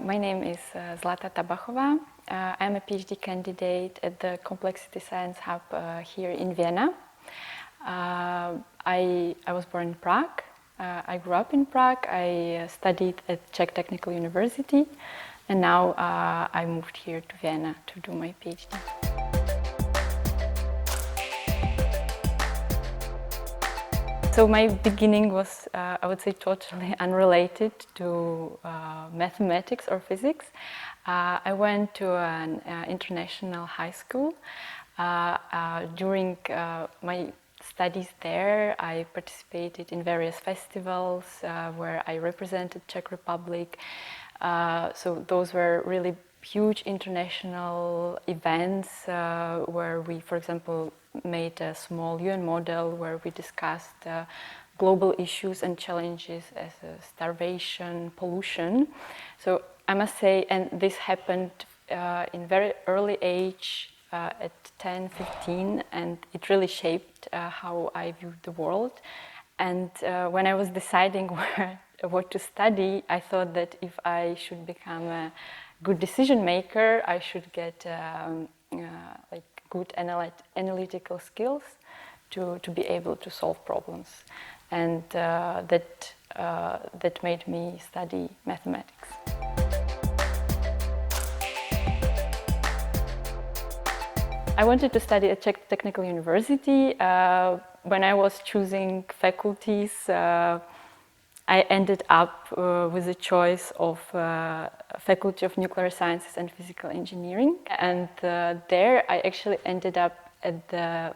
My name is Zlata Tabachová. I'm a PhD candidate at the Complexity Science Hub here in Vienna. I was born in Prague. I grew up in Prague. I studied at Czech Technical University, and now I moved here to Vienna to do my PhD. So my beginning was, I would say, totally unrelated to mathematics or physics. I went to an international high school. During my studies there, I participated in various festivals where I represented Czech Republic. So those were really huge international events where we, for example, made a small UN model where we discussed global issues and challenges as starvation, pollution. So I must say, and this happened in very early age, at 10, 15, and it really shaped how I viewed the world. And when I was deciding what to study, I thought that if I should become a good decision maker, I should get like good analytical skills to be able to solve problems, and that made me study mathematics. I wanted to study at Czech Technical University. When I was choosing faculties, I ended up with a choice of Faculty of Nuclear Sciences and Physical Engineering, and there I actually ended up at the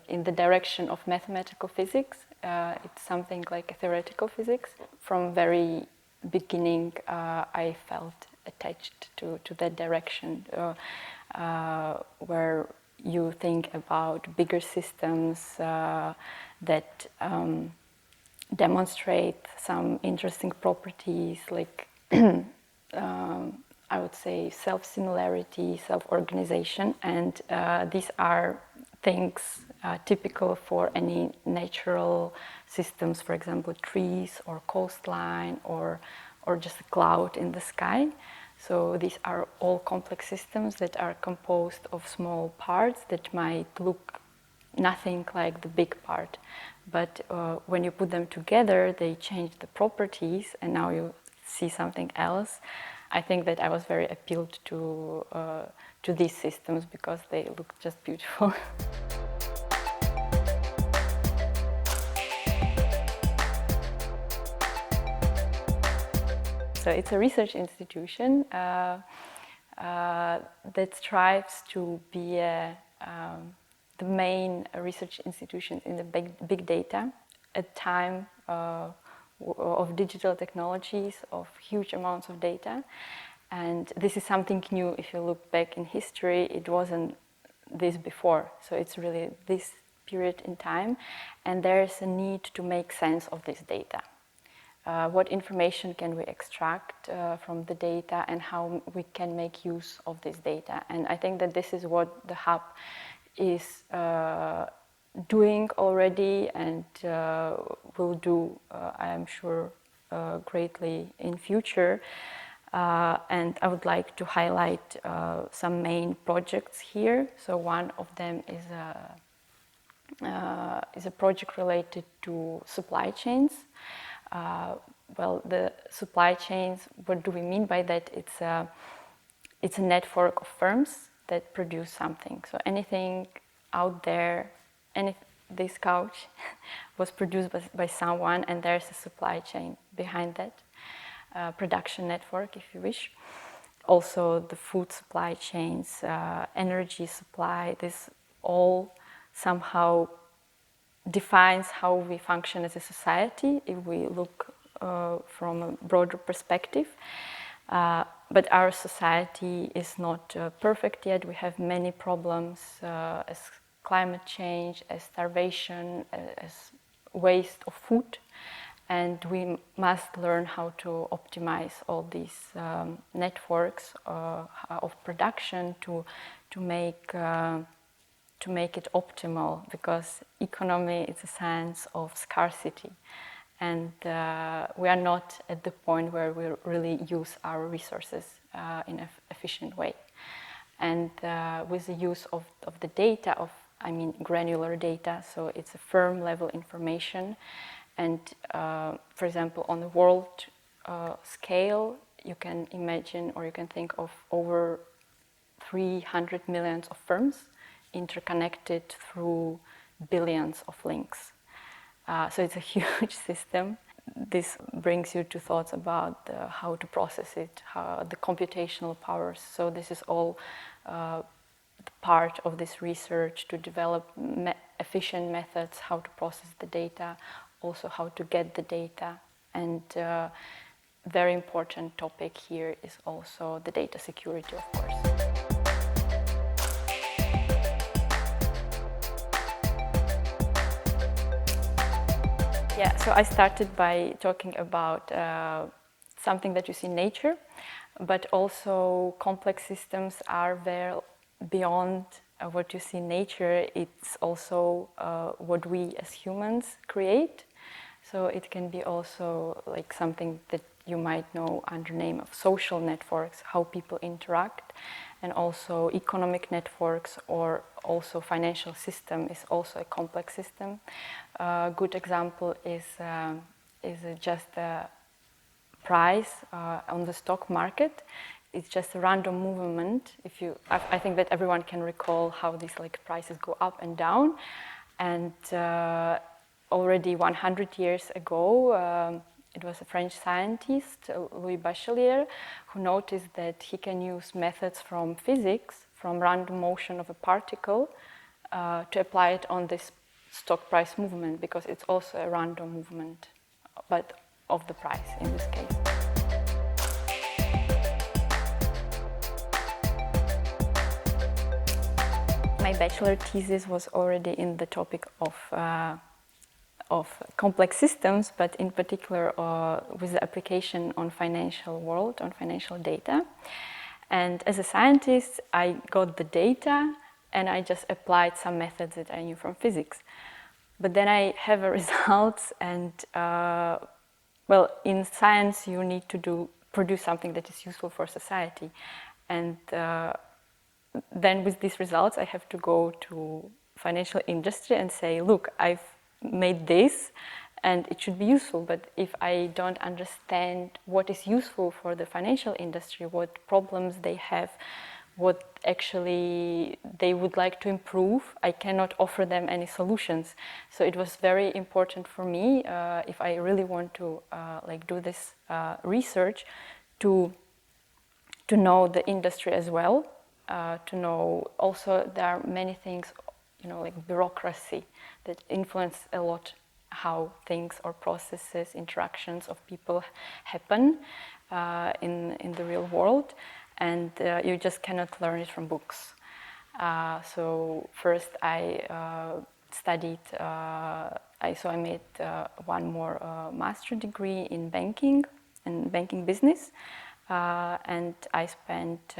in the direction of mathematical physics. It's something like a theoretical physics. From very beginning, I felt attached to that direction, where you think about bigger systems that demonstrate some interesting properties, like I would say self-similarity, self-organization, and these are things typical for any natural systems, for example, trees or coastline or just a cloud in the sky. So these are all complex systems that are composed of small parts that might look nothing like the big part. But when you put them together, they change the properties, and now you see something else. I think that I was very appealed to these systems because they look just beautiful. So it's a research institution that strives to be the main research institution in the big data at time of digital technologies, of huge amounts of data. And this is something new. If you look back in history, it wasn't this before. So it's really this period in time. And there's a need to make sense of this data. What information can we extract from the data, and how we can make use of this data. And I think that this is what the Hub is doing already, and will do, I am sure, greatly in future. And I would like to highlight some main projects here. So one of them is a project related to supply chains. Well, the supply chains, what do we mean by that? It's a network of firms that produce something. So anything out there, this couch was produced by someone, and there's a supply chain behind that, production network, if you wish. Also the food supply chains, energy supply, this all somehow defines how we function as a society if we look from a broader perspective. But our society is not perfect yet. We have many problems as climate change, as starvation, as waste of food. And we must learn how to optimize all these networks of production to make it optimal, because economy is a science of scarcity. and we are not at the point where we really use our resources in an efficient way. And with the use of the data, granular data, so it's a firm level information, and for example, on the world scale, you can imagine or you can think of over 300 million of firms interconnected through billions of links. So it's a huge system. This brings you to thoughts about how to process it, how the computational powers. So this is all part of this research to develop efficient methods, how to process the data, also how to get the data. And very important topic here is also the data security, of course. Yeah, so I started by talking about something that you see in nature, but also complex systems are very beyond what you see in nature. It's also what we as humans create. So it can be also like something that you might know under the name of social networks, how people interact, and also economic networks, or also financial system is also a complex system. A good example is just a price on the stock market. It's just a random movement. I think that everyone can recall how these prices go up and down, and already 100 years ago, it was a French scientist, Louis Bachelier, who noticed that he can use methods from physics, from random motion of a particle, to apply it on this stock price movement, because it's also a random movement, but of the price in this case. My bachelor thesis was already in the topic of complex systems, but in particular with the application on financial world, on financial data. And as a scientist, I got the data and I just applied some methods that I knew from physics. But then I have a results, and in science you need to produce something that is useful for society. And then with these results I have to go to financial industry and say, look, I've made this and it should be useful, but if I don't understand what is useful for the financial industry, what problems they have, what actually they would like to improve, I cannot offer them any solutions. So it was very important for me, if I really want to do this research, to know the industry as well, to know also there are many things, like bureaucracy, that influence a lot how things or processes, interactions of people happen in the real world, and you just cannot learn it from books. So first I studied, I made one more master degree in banking and banking business, and I spent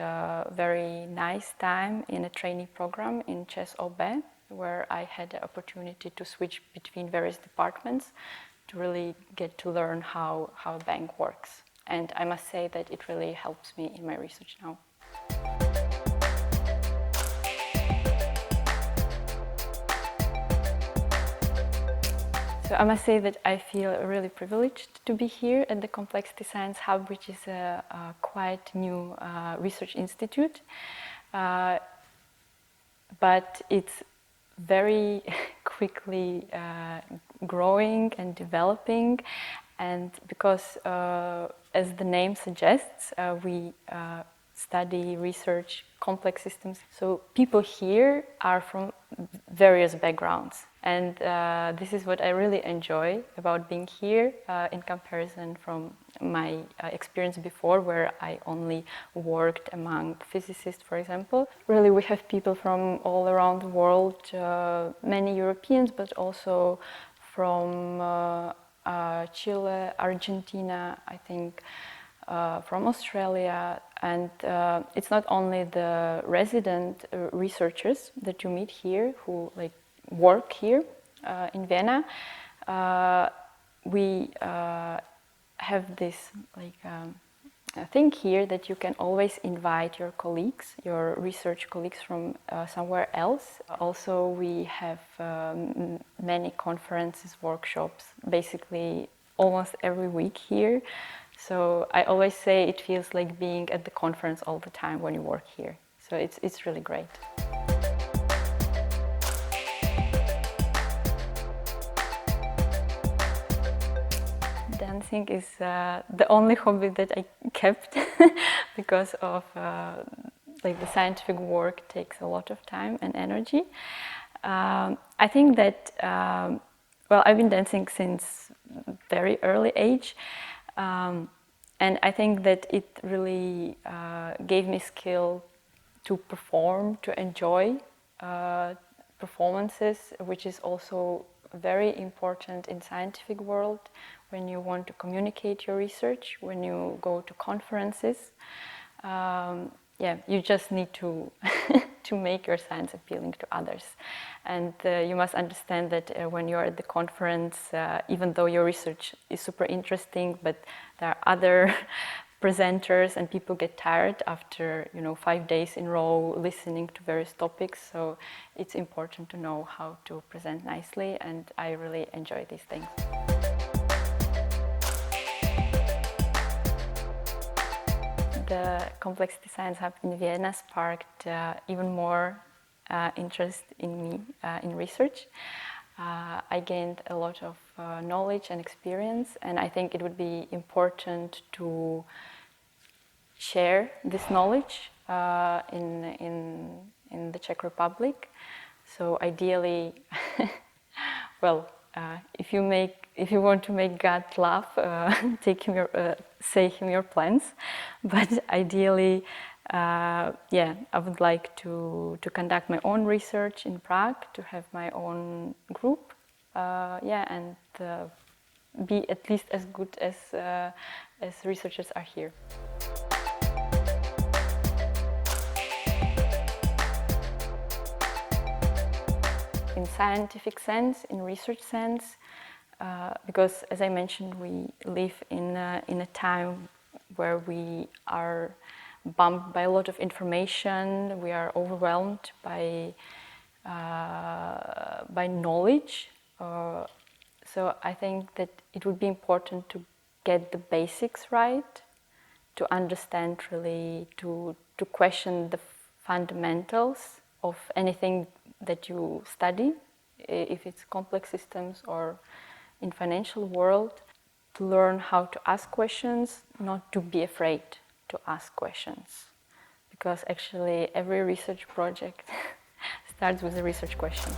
very nice time in a trainee program in ČSOB, where I had the opportunity to switch between various departments to really get to learn how a bank works. And I must say that it really helps me in my research now. So I must say that I feel really privileged to be here at the Complexity Science Hub, which is a quite new research institute. But it's very quickly growing and developing, and because as the name suggests, we study, research complex systems. So people here are from various backgrounds, and this is what I really enjoy about being here in comparison from my experience before, where I only worked among physicists, for example. Really, we have people from all around the world, many Europeans, but also from Chile, Argentina, I think, from Australia. And it's not only the resident researchers that you meet here who work here in Vienna. we have this thing here that you can always invite your colleagues, your research colleagues from somewhere else. Also, we have many conferences, workshops, basically almost every week here. So I always say it feels like being at the conference all the time when you work here. So it's really great. Dancing is the only hobby that I kept because of the scientific work takes a lot of time and energy. I think that I've been dancing since very early age, and I think that it really gave me skill to perform, to enjoy performances, which is also very important in scientific world when you want to communicate your research, when you go to conferences. You just need to to make your science appealing to others. And you must understand that when you're at the conference, even though your research is super interesting, but there are other presenters and people get tired after 5 days in a row listening to various topics. So it's important to know how to present nicely, and I really enjoy these things. The Complexity Science Hub in Vienna sparked even more interest in me in research. I gained a lot of knowledge and experience, and I think it would be important to share this knowledge in the Czech Republic. So ideally, if you want to make God laugh, say him your plans. But ideally, I would like to conduct my own research in Prague, to have my own group, and be at least as good as researchers are here. In scientific sense, in research sense, because as I mentioned, we live in a time where we are bumped by a lot of information. We are overwhelmed by knowledge. So I think that it would be important to get the basics right, to understand really, to question the fundamentals of anything that you study, if it's complex systems or in financial world, to learn how to ask questions, not to be afraid to ask questions. Because actually every research project starts with a research question.